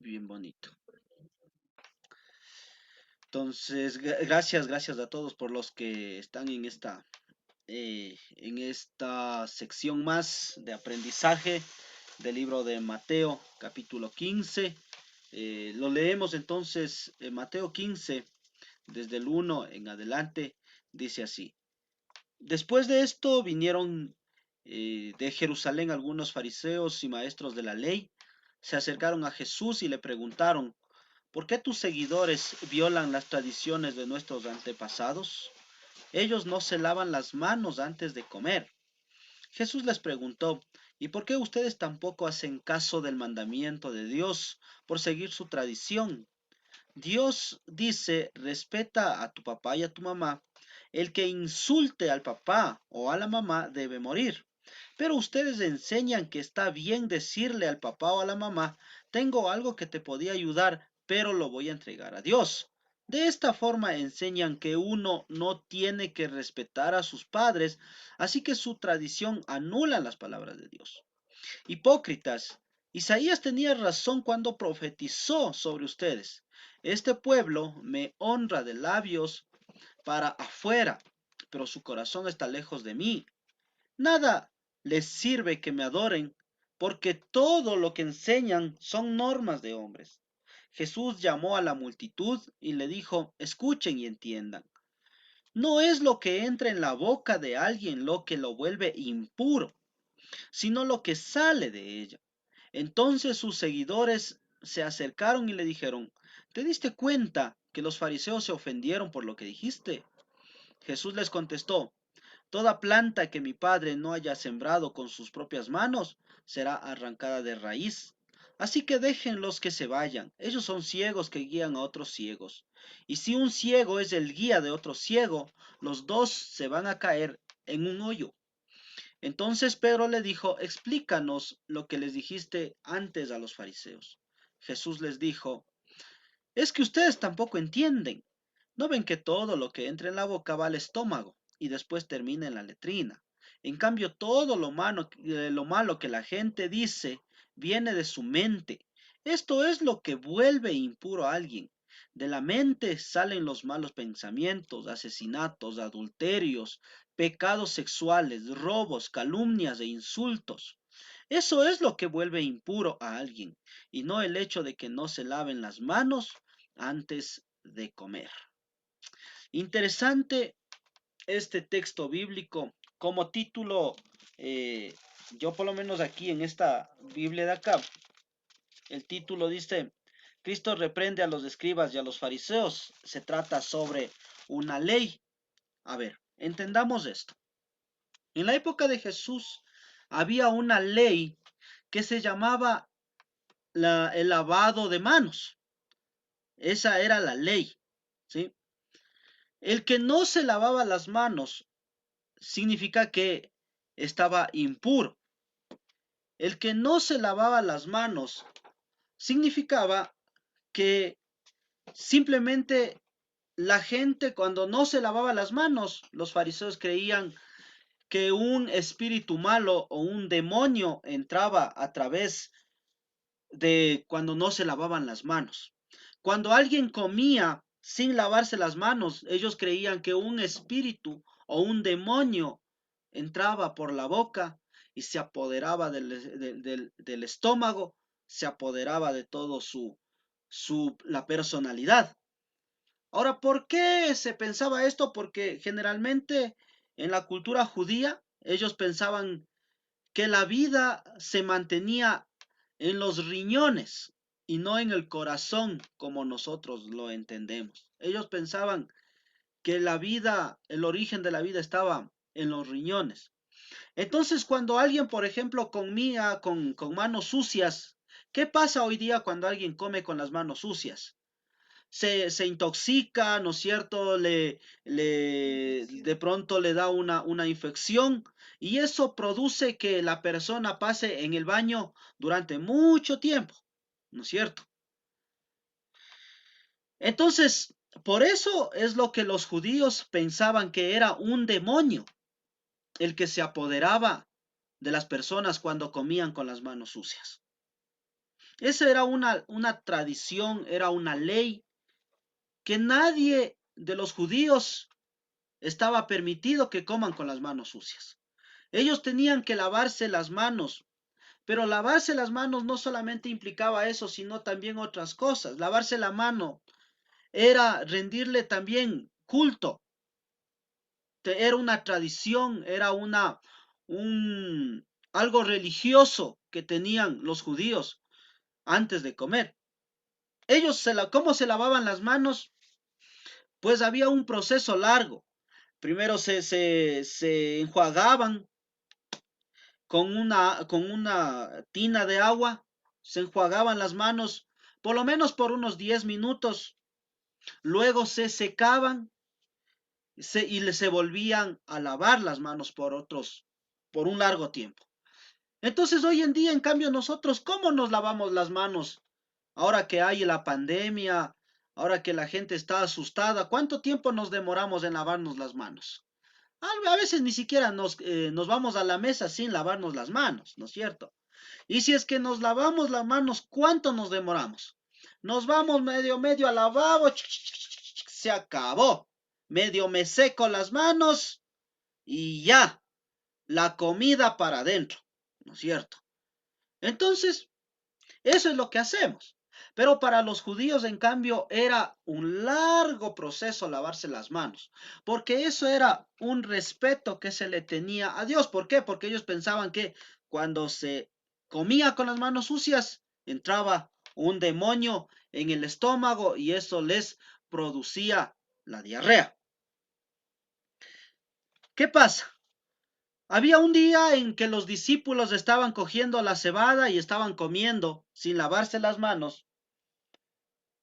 bien bonito. Entonces, gracias a todos por los que están en esta sección más de aprendizaje del libro de Mateo, capítulo 15. Lo leemos entonces, Mateo 15, desde el 1 en adelante, dice así. Después de esto vinieron de Jerusalén algunos fariseos y maestros de la ley, se acercaron a Jesús y le preguntaron, ¿por qué tus seguidores violan las tradiciones de nuestros antepasados? Ellos no se lavan las manos antes de comer. Jesús les preguntó, ¿y por qué ustedes tampoco hacen caso del mandamiento de Dios por seguir su tradición? Dios dice, respeta a tu papá y a tu mamá. El que insulte al papá o a la mamá debe morir. Pero ustedes enseñan que está bien decirle al papá o a la mamá, tengo algo que te podía ayudar, pero lo voy a entregar a Dios. De esta forma enseñan que uno no tiene que respetar a sus padres, así que su tradición anula las palabras de Dios. Hipócritas, Isaías tenía razón cuando profetizó sobre ustedes. Este pueblo me honra de labios para afuera, pero su corazón está lejos de mí. Nada les sirve que me adoren, porque todo lo que enseñan son normas de hombres. Jesús llamó a la multitud y le dijo, escuchen y entiendan. No es lo que entra en la boca de alguien lo que lo vuelve impuro, sino lo que sale de ella. Entonces sus seguidores se acercaron y le dijeron, ¿te diste cuenta que los fariseos se ofendieron por lo que dijiste? Jesús les contestó, toda planta que mi Padre no haya sembrado con sus propias manos será arrancada de raíz. Así que déjenlos que se vayan. Ellos son ciegos que guían a otros ciegos. Y si un ciego es el guía de otro ciego, los dos se van a caer en un hoyo. Entonces Pedro le dijo, explícanos lo que les dijiste antes a los fariseos. Jesús les dijo, es que ustedes tampoco entienden. ¿No ven que todo lo que entra en la boca va al estómago y después termina en la letrina? En cambio, todo lo malo que la gente dice viene de su mente. Esto es lo que vuelve impuro a alguien. De la mente salen los malos pensamientos, asesinatos, adulterios, pecados sexuales, robos, calumnias e insultos. Eso es lo que vuelve impuro a alguien, y no el hecho de que no se laven las manos antes de comer. Interesante este texto bíblico. Como título, eh, yo por lo menos aquí en esta Biblia de acá, el título dice, Cristo reprende a los escribas y a los fariseos. Se trata sobre una ley. A ver, entendamos esto. En la época de Jesús había una ley que se llamaba el lavado de manos. Esa era la ley, ¿sí? El que no se lavaba las manos significa que estaba impuro. El que no se lavaba las manos significaba que simplemente la gente cuando no se lavaba las manos, los fariseos creían que un espíritu malo o un demonio entraba a través de cuando no se lavaban las manos. Cuando alguien comía sin lavarse las manos, ellos creían que un espíritu o un demonio entraba por la boca y se apoderaba del estómago, se apoderaba de todo la personalidad. Ahora, ¿por qué se pensaba esto? Porque generalmente en la cultura judía ellos pensaban que la vida se mantenía en los riñones y no en el corazón como nosotros lo entendemos. Ellos pensaban que la vida, el origen de la vida estaba en los riñones. Entonces, cuando alguien, por ejemplo, comía con manos sucias, ¿qué pasa hoy día cuando alguien come con las manos sucias? Se intoxica, ¿no es cierto? De pronto le da una infección y eso produce que la persona pase en el baño durante mucho tiempo, ¿no es cierto? Entonces, por eso es lo que los judíos pensaban que era un demonio el que se apoderaba de las personas cuando comían con las manos sucias. Esa era una tradición, era una ley que nadie de los judíos estaba permitido que coman con las manos sucias. Ellos tenían que lavarse las manos, pero lavarse las manos no solamente implicaba eso, sino también otras cosas. Lavarse la mano era rendirle también culto, era una tradición, era un, algo religioso que tenían los judíos antes de comer. Ellos, ¿cómo se lavaban las manos? Pues había un proceso largo. Primero se enjuagaban con una tina de agua, se enjuagaban las manos por lo menos por unos 10 minutos, luego se secaban y se volvían a lavar las manos por un largo tiempo. Entonces hoy en día, en cambio, nosotros, ¿cómo nos lavamos las manos? Ahora que hay la pandemia, ahora que la gente está asustada, ¿cuánto tiempo nos demoramos en lavarnos las manos? A veces ni siquiera nos vamos a la mesa sin lavarnos las manos, ¿no es cierto? Y si es que nos lavamos las manos, ¿cuánto nos demoramos? Nos vamos medio al lavabo, se acabó. Medio me seco las manos y ya, la comida para adentro, ¿no es cierto? Entonces, eso es lo que hacemos. Pero para los judíos, en cambio, era un largo proceso lavarse las manos, porque eso era un respeto que se le tenía a Dios. ¿Por qué? Porque ellos pensaban que cuando se comía con las manos sucias, entraba un demonio en el estómago y eso les producía la diarrea. ¿Qué pasa? Había un día en que los discípulos estaban cogiendo la cebada y estaban comiendo sin lavarse las manos.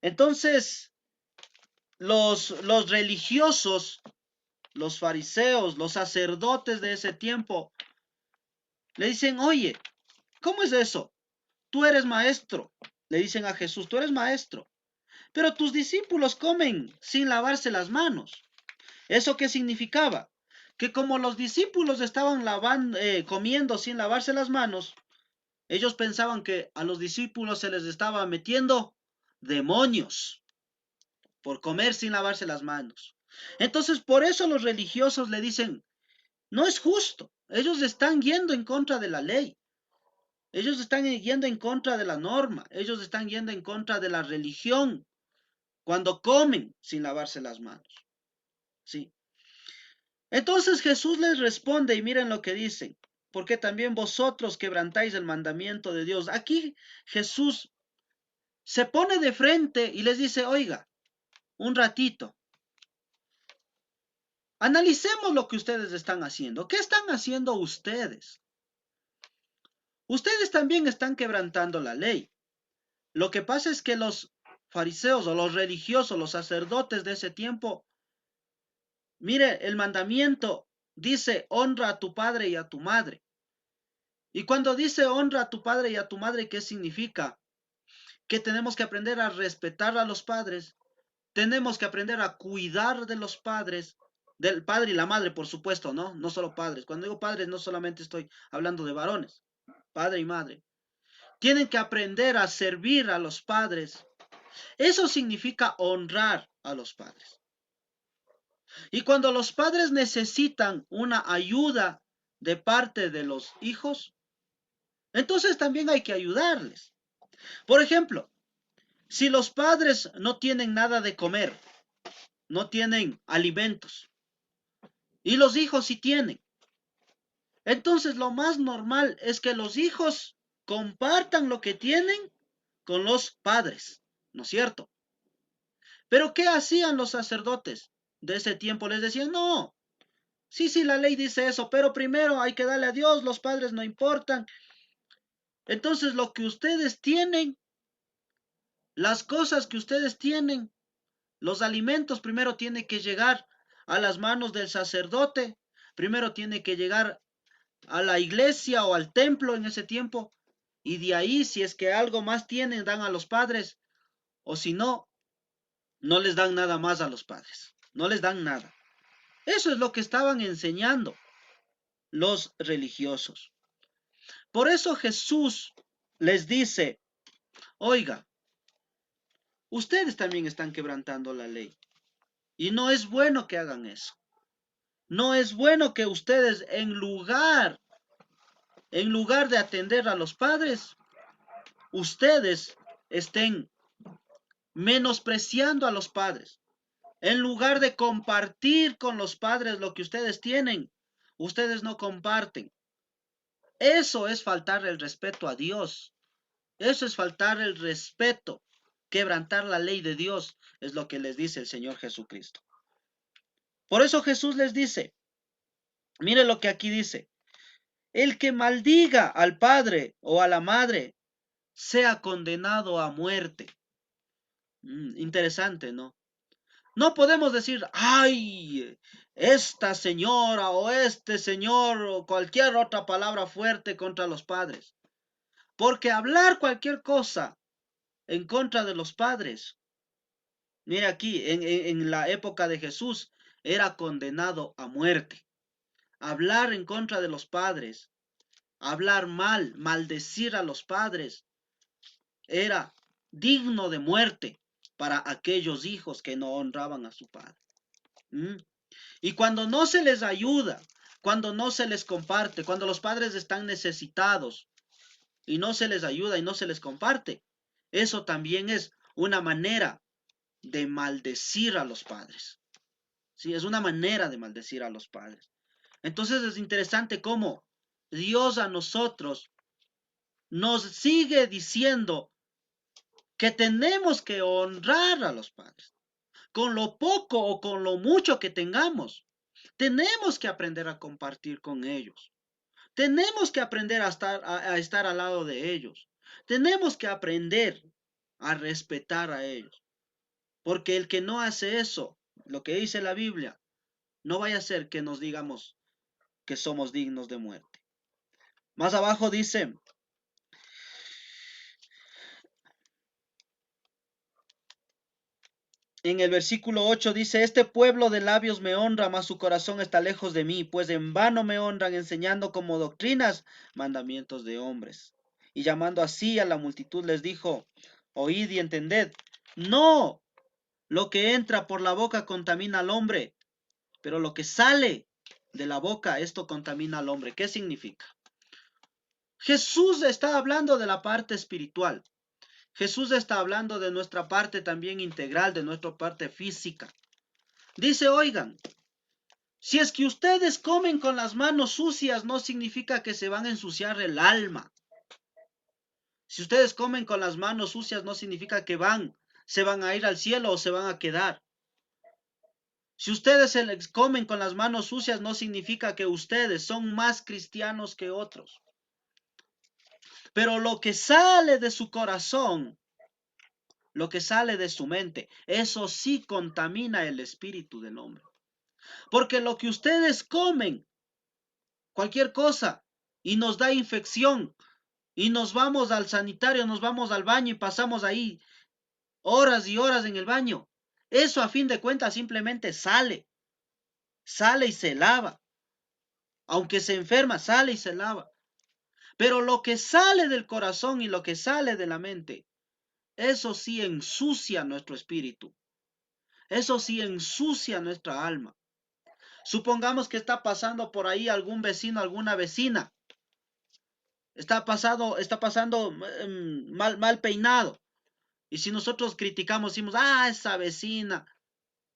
Entonces, los religiosos, los fariseos, los sacerdotes de ese tiempo, le dicen, oye, ¿cómo es eso? Tú eres maestro. Le dicen a Jesús, tú eres maestro. Pero tus discípulos comen sin lavarse las manos. ¿Eso qué significaba? Que como los discípulos estaban comiendo sin lavarse las manos, ellos pensaban que a los discípulos se les estaba metiendo demonios por comer sin lavarse las manos. Entonces, por eso los religiosos le dicen, no es justo. Ellos están yendo en contra de la ley. Ellos están yendo en contra de la norma. Ellos están yendo en contra de la religión cuando comen sin lavarse las manos. ¿Sí? Entonces Jesús les responde y miren lo que dicen. Porque también vosotros quebrantáis el mandamiento de Dios. Aquí Jesús se pone de frente y les dice, oiga, un ratito, analicemos lo que ustedes están haciendo. ¿Qué están haciendo ustedes? Ustedes también están quebrantando la ley. Lo que pasa es que los fariseos o los religiosos, los sacerdotes de ese tiempo, mire, el mandamiento dice honra a tu padre y a tu madre. Y cuando dice honra a tu padre y a tu madre, ¿qué significa? Que tenemos que aprender a respetar a los padres, tenemos que aprender a cuidar de los padres, del padre y la madre, por supuesto, ¿no? No solo padres. Cuando digo padres, no solamente estoy hablando de varones, padre y madre. Tienen que aprender a servir a los padres. Eso significa honrar a los padres. Y cuando los padres necesitan una ayuda de parte de los hijos, entonces también hay que ayudarles. Por ejemplo, si los padres no tienen nada de comer, no tienen alimentos, y los hijos sí tienen, entonces lo más normal es que los hijos compartan lo que tienen con los padres, ¿no es cierto? Pero ¿qué hacían los sacerdotes de ese tiempo? Les decían, no, sí, la ley dice eso, pero primero hay que darle a Dios, los padres no importan. Entonces lo que ustedes tienen, las cosas que ustedes tienen, los alimentos primero tienen que llegar a las manos del sacerdote, primero tiene que llegar a la iglesia o al templo en ese tiempo, y de ahí si es que algo más tienen, dan a los padres, o si no, no les dan nada más a los padres, no les dan nada. Eso es lo que estaban enseñando los religiosos. Por eso Jesús les dice, Oiga, ustedes también están quebrantando la ley. Y no es bueno que hagan eso. No es bueno que ustedes en lugar de atender a los padres, ustedes estén menospreciando a los padres. En lugar de compartir con los padres lo que ustedes tienen, ustedes no comparten. Eso es faltar el respeto a Dios. Eso es faltar el respeto. Quebrantar la ley de Dios es lo que les dice el Señor Jesucristo. Por eso Jesús les dice, mire lo que aquí dice, el que maldiga al padre o a la madre sea condenado a muerte. Interesante, ¿no? No podemos decir, ay, esta señora o este señor o cualquier otra palabra fuerte contra los padres. Porque hablar cualquier cosa en contra de los padres, mira aquí, en la época de Jesús, era condenado a muerte. Hablar en contra de los padres, hablar mal, maldecir a los padres, era digno de muerte para aquellos hijos que no honraban a su padre. ¿Mm? Y cuando no se les ayuda, cuando no se les comparte, cuando los padres están necesitados y no se les ayuda y no se les comparte, eso también es una manera de maldecir a los padres. Sí, es una manera de maldecir a los padres. Entonces es interesante cómo Dios a nosotros nos sigue diciendo que tenemos que honrar a los padres. Con lo poco o con lo mucho que tengamos, tenemos que aprender a compartir con ellos. Tenemos que aprender a estar al lado de ellos. Tenemos que aprender a respetar a ellos. Porque el que no hace eso, lo que dice la Biblia, no vaya a ser que nos digamos que somos dignos de muerte. Más abajo dice, en el versículo 8 dice, este pueblo de labios me honra, mas su corazón está lejos de mí, pues en vano me honran enseñando como doctrinas mandamientos de hombres. Y llamando así a la multitud les dijo, oíd y entended, no, lo que entra por la boca contamina al hombre, pero lo que sale de la boca, esto contamina al hombre. ¿Qué significa? Jesús está hablando de la parte espiritual. Jesús está hablando de nuestra parte también integral, de nuestra parte física. Dice, oigan, si es que ustedes comen con las manos sucias, no significa que se van a ensuciar el alma. Si ustedes comen con las manos sucias, no significa que se van a ir al cielo o se van a quedar. Si ustedes se les comen con las manos sucias, no significa que ustedes son más cristianos que otros. Pero lo que sale de su corazón, lo que sale de su mente, eso sí contamina el espíritu del hombre. Porque lo que ustedes comen, cualquier cosa, y nos da infección, y nos vamos al sanitario, nos vamos al baño y pasamos ahí horas y horas en el baño, eso a fin de cuentas simplemente sale y se lava. Aunque se enferma, sale y se lava. Pero lo que sale del corazón y lo que sale de la mente, eso sí ensucia nuestro espíritu. Eso sí ensucia nuestra alma. Supongamos que está pasando por ahí algún vecino, alguna vecina. Está pasando mal peinado. Y si nosotros criticamos, decimos, esa vecina,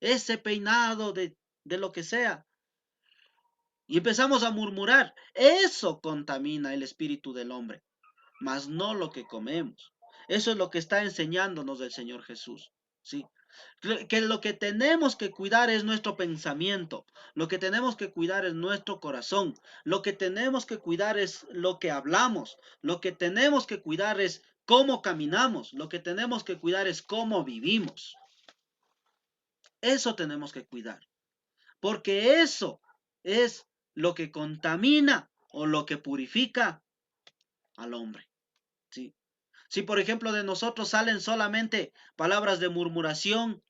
ese peinado de lo que sea. Y empezamos a murmurar. Eso contamina el espíritu del hombre, mas no lo que comemos. Eso es lo que está enseñándonos el Señor Jesús. ¿Sí? Que lo que tenemos que cuidar es nuestro pensamiento, lo que tenemos que cuidar es nuestro corazón, lo que tenemos que cuidar es lo que hablamos, lo que tenemos que cuidar es cómo caminamos, lo que tenemos que cuidar es cómo vivimos. Eso tenemos que cuidar, porque eso es lo que contamina o lo que purifica al hombre. ¿Sí? Si por ejemplo de nosotros salen solamente palabras de murmuración,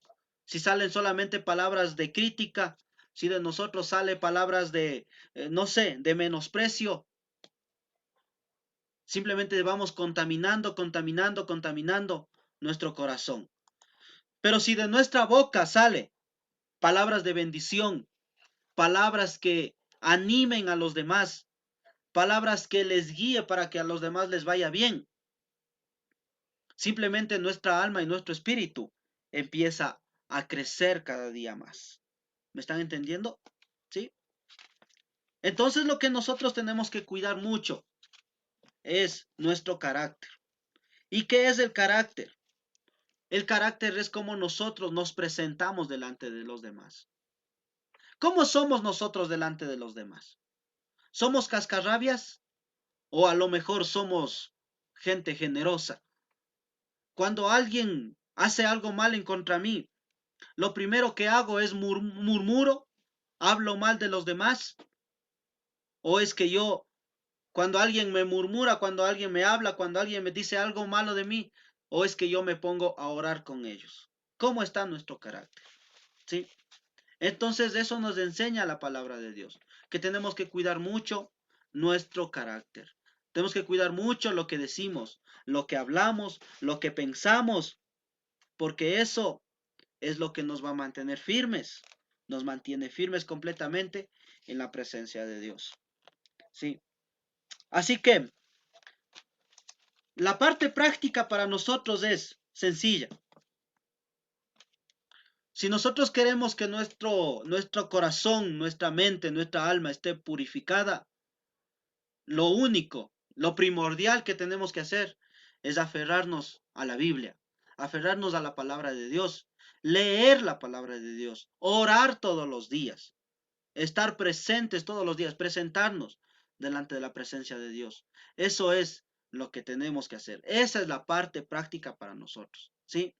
si salen solamente palabras de crítica, si de nosotros sale palabras de, no sé, de menosprecio, Simplemente vamos contaminando, contaminando, contaminando nuestro corazón. Pero si de nuestra boca sale palabras de bendición, palabras que animen a los demás, palabras que les guíe para que a los demás les vaya bien, simplemente nuestra alma y nuestro espíritu empieza a crecer cada día más. ¿Me están entendiendo? ¿Sí? Entonces lo que nosotros tenemos que cuidar mucho es nuestro carácter. ¿Y qué es el carácter? El carácter es como nosotros nos presentamos delante de los demás. ¿Cómo somos nosotros delante de los demás? ¿Somos cascarrabias? ¿O a lo mejor somos gente generosa? Cuando alguien hace algo mal en contra mí, lo primero que hago es murmuro, hablo mal de los demás. ¿O es que yo, cuando alguien me murmura, cuando alguien me habla, cuando alguien me dice algo malo de mí, o es que yo me pongo a orar con ellos? ¿Cómo está nuestro carácter? ¿Sí? Entonces eso nos enseña la palabra de Dios, que tenemos que cuidar mucho nuestro carácter. Tenemos que cuidar mucho lo que decimos, lo que hablamos, lo que pensamos, porque eso es lo que nos va a mantener firmes, nos mantiene firmes completamente en la presencia de Dios. Sí. Así que la parte práctica para nosotros es sencilla. Si nosotros queremos que nuestro corazón, nuestra mente, nuestra alma esté purificada, lo único, lo primordial que tenemos que hacer es aferrarnos a la Biblia, aferrarnos a la palabra de Dios, leer la palabra de Dios, orar todos los días, estar presentes todos los días, presentarnos delante de la presencia de Dios. Eso es lo que tenemos que hacer. Esa es la parte práctica para nosotros, ¿sí?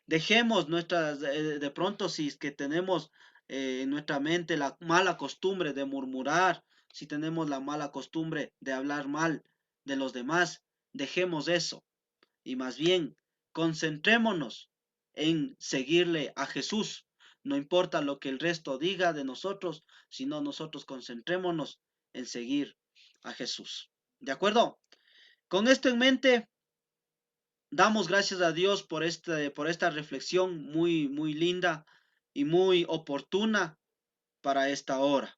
Dejemos nuestras, de pronto si es que tenemos en nuestra mente la mala costumbre de murmurar, si tenemos la mala costumbre de hablar mal de los demás, dejemos eso y más bien concentrémonos en seguirle a Jesús. No importa lo que el resto diga de nosotros, sino nosotros concentrémonos en seguir a Jesús. ¿De acuerdo? Con esto en mente, damos gracias a Dios por esta reflexión muy, muy linda y muy oportuna para esta hora.